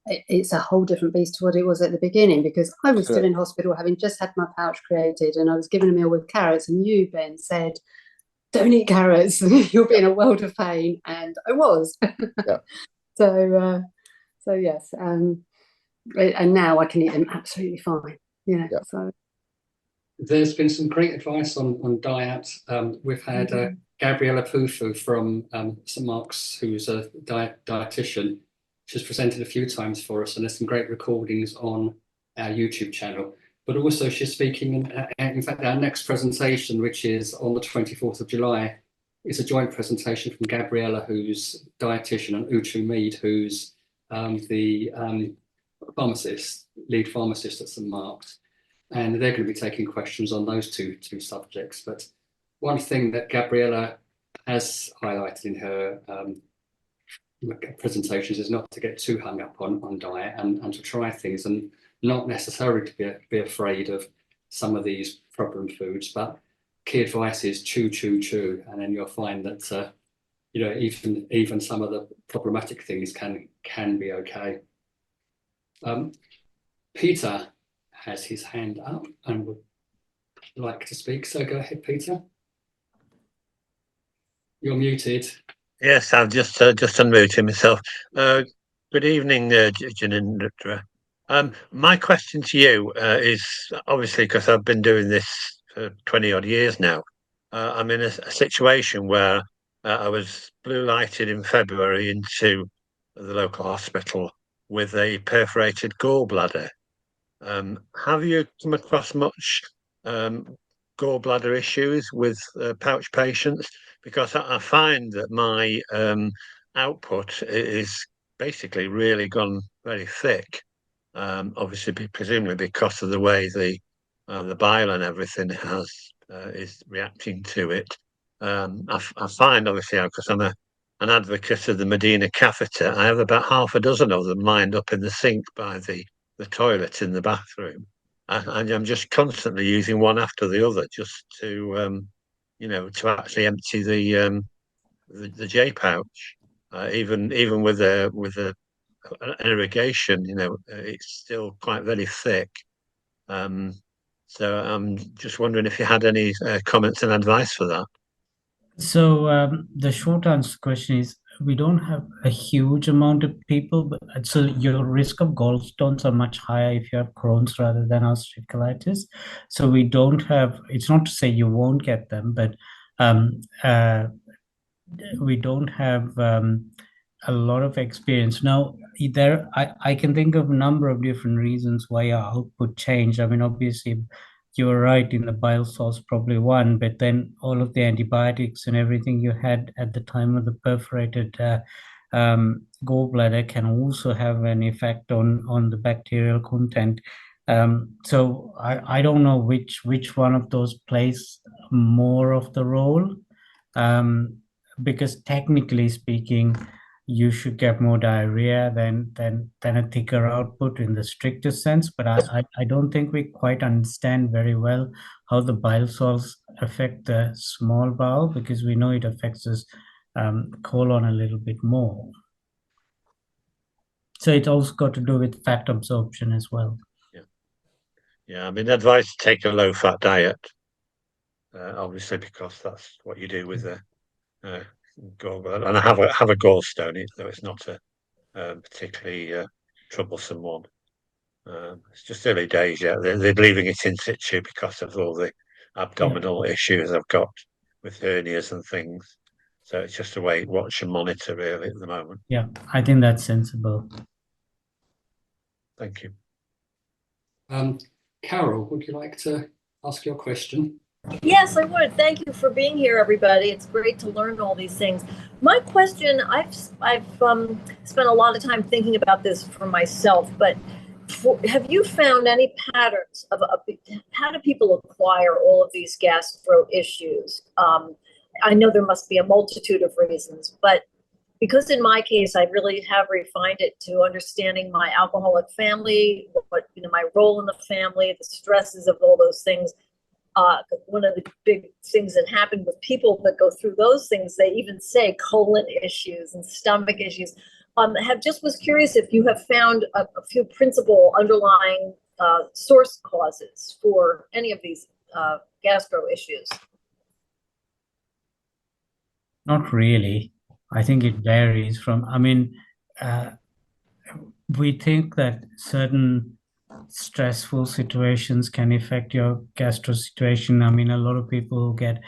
it's a whole different beast to what it was at the beginning, because I was still in hospital having just had my pouch created, and I was given a meal with carrots, and you, Ben, said, don't eat carrots, you'll be in a world of pain, and I was. So yes, and now I can eat them absolutely fine. So there's been some great advice on diet. We've had Gabriella Pufu from St Mark's, who's a dietitian. She's presented a few times for us, and there's some great recordings on our YouTube channel. But also she's speaking, in fact, our next presentation, which is on the 24th of July, is a joint presentation from Gabriella, who's dietitian, and Uchu Mead, who's the lead pharmacist at St Mark's. And they're going to be taking questions on those two subjects. But one thing that Gabriella has highlighted in her presentations is not to get too hung up on diet, and to try things, and not necessarily to be afraid of some of these problem foods. But key advice is chew, and then you'll find that even some of the problematic things can be okay. Peter has his hand up and would like to speak, so go ahead, Peter. You're muted. Yes, I've just unmuted myself. Good evening, Janindra. My question to you is obviously because I've been doing this for 20 odd years now. I'm in a situation where I was blue lighted in February into the local hospital with a perforated gallbladder. Have you come across much gallbladder issues with pouch patients? Because I find that my output is basically really gone very thick. Obviously, presumably because of the way the bile and everything is reacting to it. I find obviously because I'm an advocate of the Medina catheter, I have about half a dozen of them lined up in the sink by the toilet in the bathroom, and I'm just constantly using one after the other just to to actually empty the J pouch. Even with an irrigation, it's still quite very thick. So I'm just wondering if you had any comments and advice for that. So the short answer to the question is we don't have a huge amount of people, but so your risk of gallstones are much higher if you have Crohn's rather than ulcerative colitis. So we don't have. It's not to say you won't get them, but we don't have a lot of experience. Now, I can think of a number of different reasons why our output changed. I mean, obviously, you were right in the bile salts, probably one, but then all of the antibiotics and everything you had at the time of the perforated gallbladder can also have an effect on the bacterial content. So I don't know which one of those plays more of the role. Because technically speaking, you should get more diarrhea than a thicker output in the strictest sense. But I don't think we quite understand very well how the bile salts affect the small bowel, because we know it affects us colon a little bit more. So it's also got to do with fat absorption as well. Yeah. I mean, advice to take a low-fat diet, obviously, because that's what you do with the gallbladder. And I have a gallstone, though it's not a particularly troublesome one. It's just early days yet. They're leaving it in situ because of all the abdominal issues I've got with hernias and things. So it's just a wait, watch, and monitor really at the moment. Yeah, I think that's sensible. Thank you. Carol, would you like to ask your question? Yes, I would. Thank you for being here, everybody. It's great to learn all these things. My question, I've spent a lot of time thinking about this for myself, but have you found any patterns of how do people acquire all of these gastro issues? I know there must be a multitude of reasons, but because in my case, I really have refined it to understanding my alcoholic family, my role in the family, the stresses of all those things. One of the big things that happen with people that go through those things, they even say colon issues and stomach issues. Was curious if you have found a few principal underlying source causes for any of these gastro issues. Not really. I think it varies from, we think that certain stressful situations can affect your gastro situation. I mean, a lot of people get,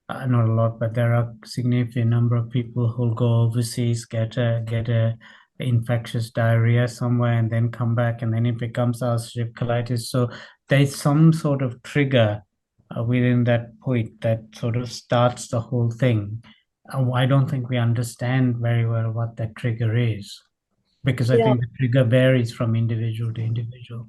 not a lot, but there are a significant number of people who'll go overseas, get a infectious diarrhea somewhere and then come back and then it becomes ulcerative colitis. So there's some sort of trigger within that point that sort of starts the whole thing. I don't think we understand very well what that trigger is, because I think the trigger varies from individual to individual.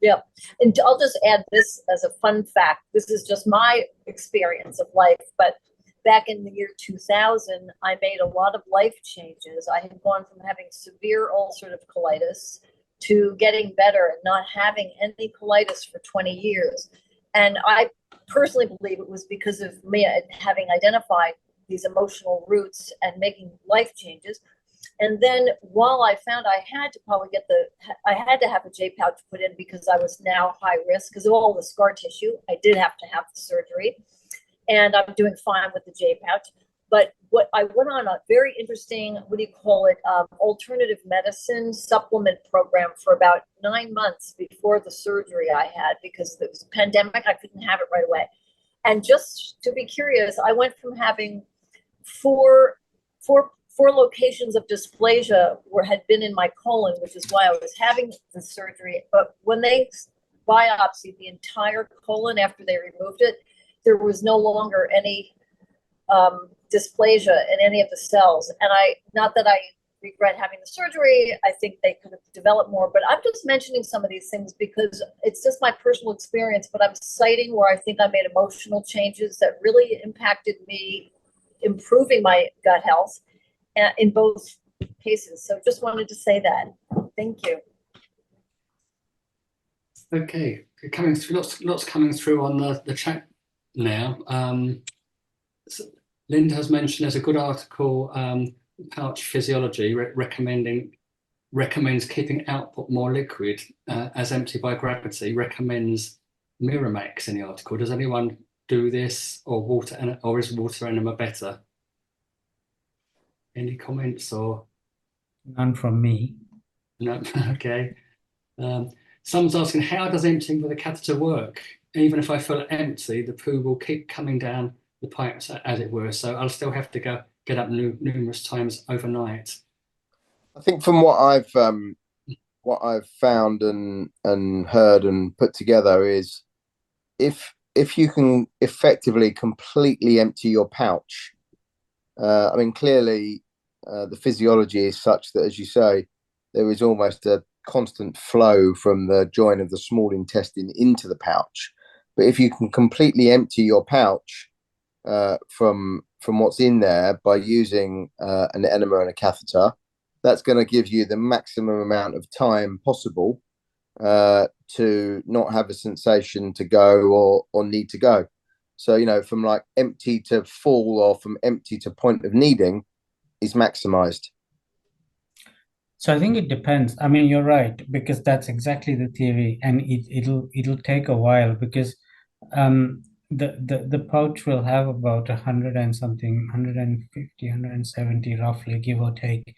Yeah, and I'll just add this as a fun fact. This is just my experience of life, but back in the year 2000, I made a lot of life changes. I had gone from having severe ulcerative colitis to getting better and not having any colitis for 20 years. And I personally believe it was because of me having identified these emotional roots and making life changes. And then while I found I had to probably I had to have a J pouch put in because I was now high risk because of all the scar tissue. I did have to have the surgery and I'm doing fine with the J pouch. But I went on a very interesting, what do you call it, alternative medicine supplement program for about 9 months before the surgery I had, because it was a pandemic. I couldn't have it right away. And just to be curious, I went from having four locations of dysplasia had been in my colon, which is why I was having the surgery. But when they biopsied the entire colon after they removed it, there was no longer any dysplasia in any of the cells. And not that I regret having the surgery, I think they could have developed more, but I'm just mentioning some of these things because it's just my personal experience, but I'm citing where I think I made emotional changes that really impacted me, improving my gut health in both cases. So just wanted to say that. Thank you. Okay, coming through, lots coming through on the chat now. So Linda has mentioned there's a good article, Pouch Physiology, recommends keeping output more liquid as empty by gravity, recommends Miramax in the article. Does anyone do this, or is water enema better? Any comments or? None from me. No, okay. Someone's asking, how does emptying with a catheter work? Even if I feel empty, the poo will keep coming down the pipes, as it were. So I'll still have to get up numerous times overnight. I think from what I've found and heard and put together is, if you can effectively completely empty your pouch, I mean, clearly the physiology is such that, as you say, there is almost a constant flow from the join of the small intestine into the pouch. But if you can completely empty your pouch from what's in there by using an enema and a catheter, that's going to give you the maximum amount of time possible to not have a sensation to go or need to go. So, you know, from like empty to full or from empty to point of needing is maximized. So I think it depends. I mean, you're right, because that's exactly the theory, and it'll take a while, because the pouch will have about 100 and something, 150, 170 roughly, give or take,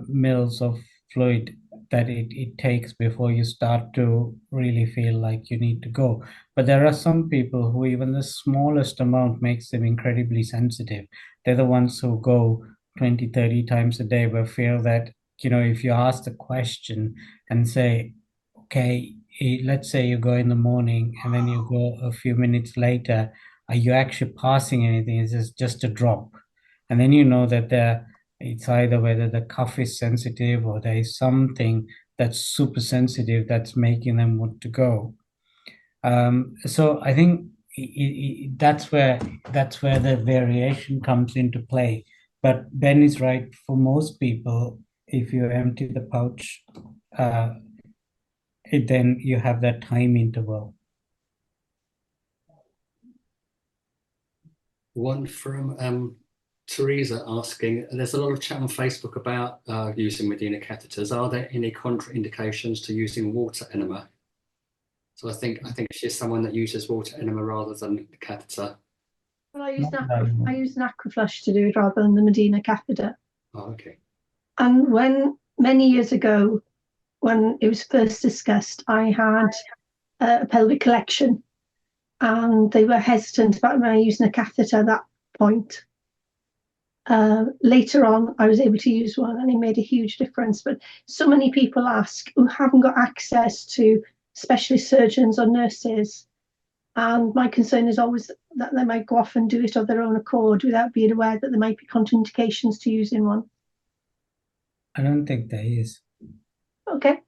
mils of fluid that it takes before you start to really feel like you need to go. But there are some people who even the smallest amount makes them incredibly sensitive. They're the ones who go 20, 30 times a day, but feel that, you know, if you ask the question and say, okay, let's say you go in the morning and then you go a few minutes later, are you actually passing anything? Is this just a drop? And then you know that it's either whether the cuff is sensitive or there is something that's super sensitive that's making them want to go. So I think that's where the variation comes into play. But Ben is right. For most people, if you empty the pouch, then you have that time interval. One from Teresa asking, there's a lot of chat on Facebook about using Medina catheters. Are there any contraindications to using water enema? So I think she's someone that uses water enema rather than the catheter. Well, I use an aquaflush to do it rather than the Medina catheter. Oh, okay. And many years ago, when it was first discussed, I had a pelvic collection, and they were hesitant about me using a catheter at that point. Later on, I was able to use one, and it made a huge difference. But so many people ask who haven't got access to specialist surgeons or nurses, and my concern is always that they might go off and do it of their own accord without being aware that there might be contraindications to using one. I don't think there is. Okay. I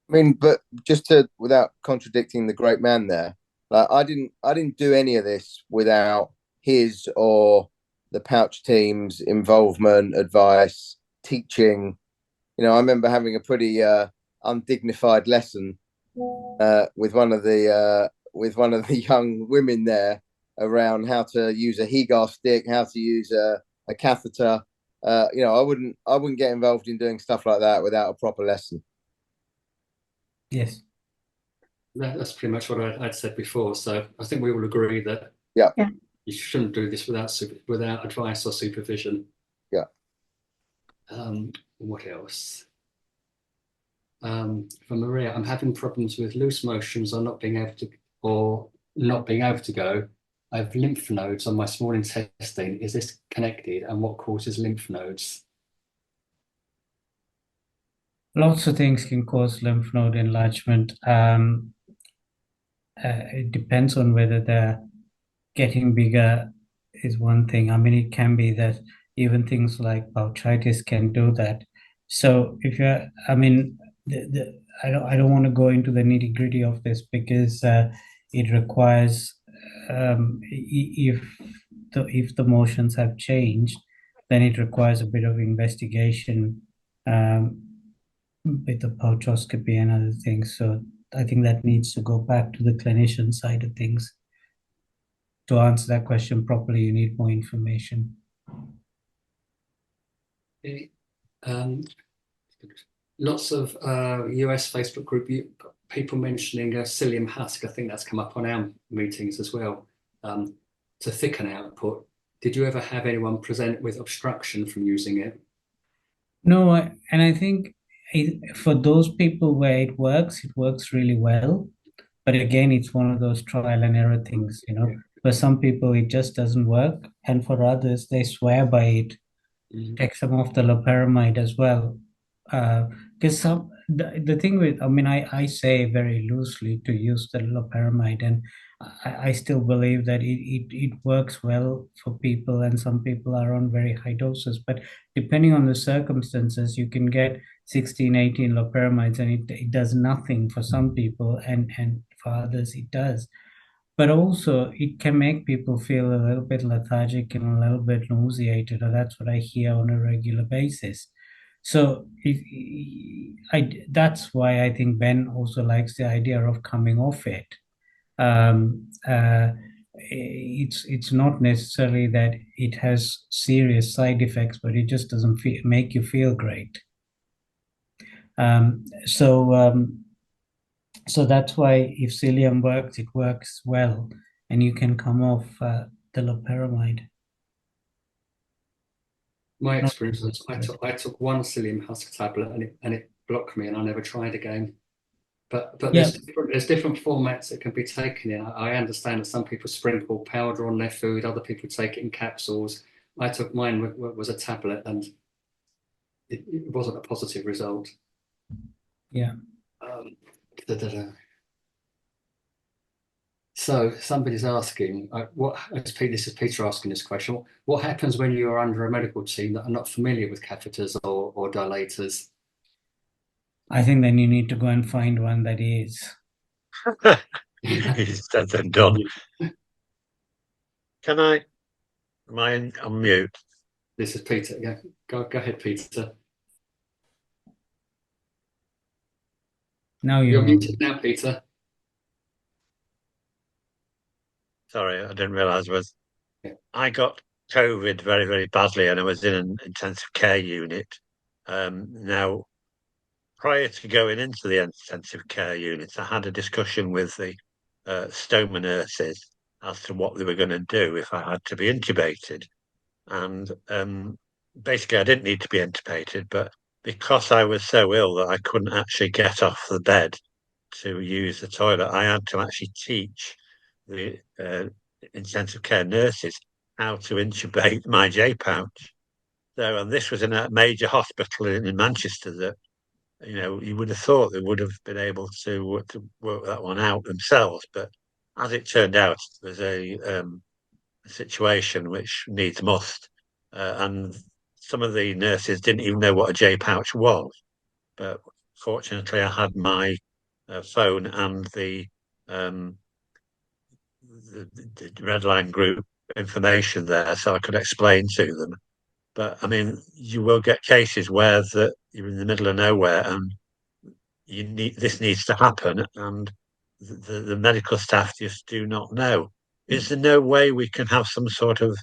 mean, but just without contradicting the great man there, like I didn't do any of this without his or the pouch team's involvement, advice, teaching. You know, I remember having a pretty undignified lesson with one of the young women there around how to use a Hegar stick, how to use a catheter. You know, I wouldn't get involved in doing stuff like that without a proper lesson. Yes. That's pretty much what I'd said before. So I think we all agree that Yeah. You shouldn't do this without advice or supervision. Yeah. What else? For Maria, I'm having problems with loose motions or not being able to go. I have lymph nodes on my small intestine. Is this connected? And what causes lymph nodes? Lots of things can cause lymph node enlargement. It depends on whether they're getting bigger is one thing. I mean, it can be that even things like pouchitis can do that. So if you're, I mean, I don't want to go into the nitty gritty of this because it requires if the motions have changed, then it requires a bit of investigation with the pouchoscopy and other things. So I think that needs to go back to the clinician side of things. To answer that question properly, you need more information. Lots of US Facebook group people mentioning psyllium husk. I think that's come up on our meetings as well, to thicken output. Did you ever have anyone present with obstruction from using it? No, and I think for those people where it works really well. But again, it's one of those trial and error things, you know. Yeah. For some people, it just doesn't work, and for others, they swear by it. Take some of the loperamide as well, because the thing with, I mean, I say very loosely to use the loperamide, and I still believe that it works well for people, and some people are on very high doses. But depending on the circumstances, you can get 16, 18 loperamides, and it does nothing for some people, and for others it does. But also, it can make people feel a little bit lethargic and a little bit nauseated, or that's what I hear on a regular basis. So that's why I think Ben also likes the idea of coming off it. It's not necessarily that it has serious side effects, but it just doesn't make you feel great. So that's why if psyllium works, it works well, and you can come off the loperamide. My experience was I took one psyllium husk tablet and it blocked me, and I never tried again. But Yeah. there's different formats that can be taken in. I understand that some people sprinkle powder on their food, other people take it in capsules. I took mine was a tablet, and it wasn't a positive result. Yeah. So somebody's asking, this is Peter asking this question, what happens when you are under a medical team that are not familiar with catheters or dilators? I think then you need to go and find one that is. He said and done. Am I on mute? This is Peter. Yeah, go ahead, Peter. Now you're muted now, Peter. Sorry, I didn't realise I got COVID very, very badly, and I was in an intensive care unit. Now, prior to going into the intensive care unit, I had a discussion with the stoma nurses as to what they were going to do if I had to be intubated. And basically, I didn't need to be intubated, but because I was so ill that I couldn't actually get off the bed to use the toilet, I had to actually teach the intensive care nurses how to intubate my J pouch. So, and this was in a major hospital in Manchester that, you know, you would have thought they would have been able to work that one out themselves. But as it turned out, there's a situation which needs must. And some of the nurses didn't even know what a J pouch was. But fortunately, I had my phone and the Red Line group information there, so I could explain to them. But I mean, you will get cases where you're in the middle of nowhere and this needs to happen, and the medical staff just do not know. Is there no way we can have some sort of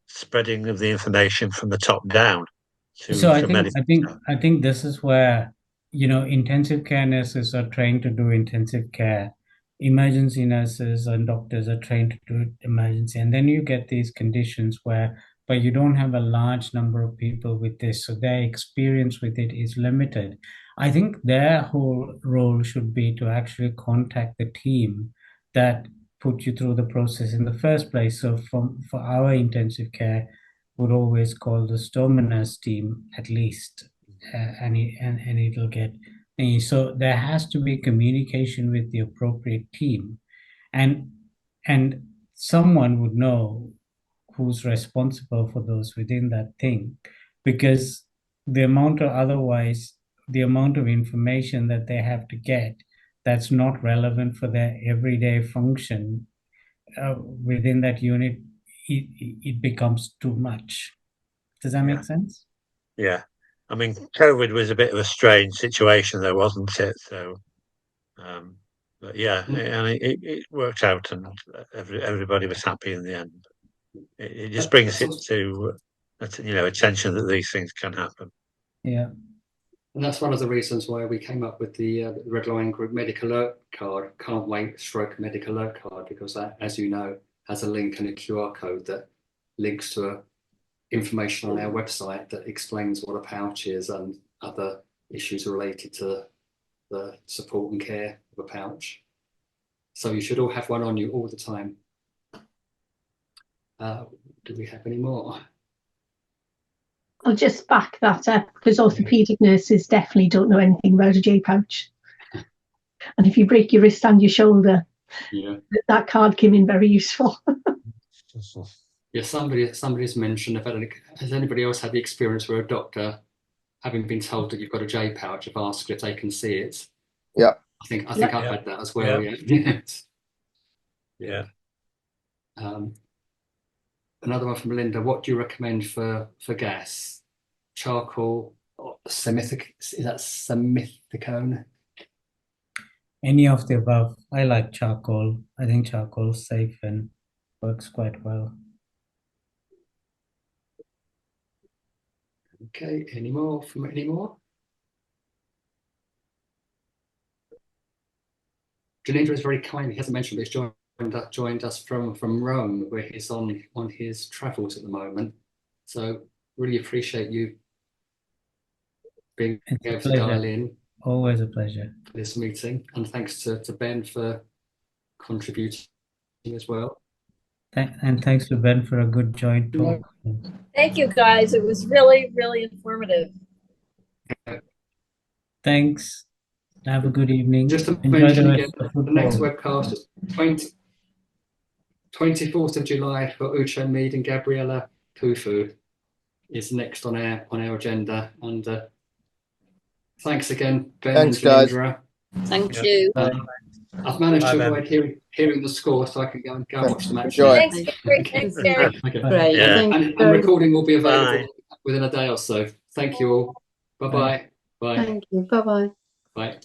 spreading of the information from the top down? So I think this is where, you know, intensive care nurses are trained to do intensive care. emergency nurses and doctors are trained to do emergency, and then you get these conditions where, but you don't have a large number of people with this, so their experience with it is limited. I think their whole role should be to actually contact the team that put you through the process in the first place. So for our intensive care, would always call the stoma nurse team at least, and it'll get. So there has to be communication with the appropriate team, and someone would know who's responsible for those within that thing, because the amount of information that they have to get that's not relevant for their everyday function within that unit, it becomes too much. Does that make sense? Yeah. I mean, COVID was a bit of a strange situation, though, wasn't it? So, but yeah, and it worked out, and everybody was happy in the end. It just brings it to attention that these things can happen. Yeah. And that's one of the reasons why we came up with the Red Lion Group Medical Alert Card, Can't Wait Stroke Medical Alert Card, because that, as you know, has a link and a QR code that links to information on our website that explains what a pouch is and other issues related to the support and care of a pouch. So you should all have one on you all the time. Do we have any more? I'll just back that up, because orthopaedic nurses definitely don't know anything about a J pouch. And if you break your wrist and your shoulder, that card came in very useful. Yeah, somebody's mentioned about it. Has anybody else had the experience where a doctor, having been told that you've got a J pouch, have asked if they can see it? Yeah. I think I've had that as well. Yeah. Another one from Linda. What do you recommend for gas? Charcoal or simethicone? Any of the above. I like charcoal. I think charcoal's safe and works quite well. Okay, any more? Janindra is very kind. He hasn't mentioned, but he's joined us from Rome, where he's on his travels at the moment. So really appreciate you being able to dial in. Always a pleasure. For this meeting, and thanks to Ben for contributing as well. And thanks to Ben for a good joint talk. Thank you, guys. It was really, really informative. Thanks. Have a good evening. Just to mention again, the next webcast is 24th of July for Ucho Mead and Gabriella Kufu is next on our agenda. And thanks again, Ben. Thanks, guys. Thank you. I've managed to avoid hearing the score, so I can go and watch the match. Enjoy. Thanks, Gary. Thanks, Gary. Okay. Great. Yeah. And recording will be available within a day or so. Thank you all. Bye-bye. Bye. Thank you. Bye-bye. Bye.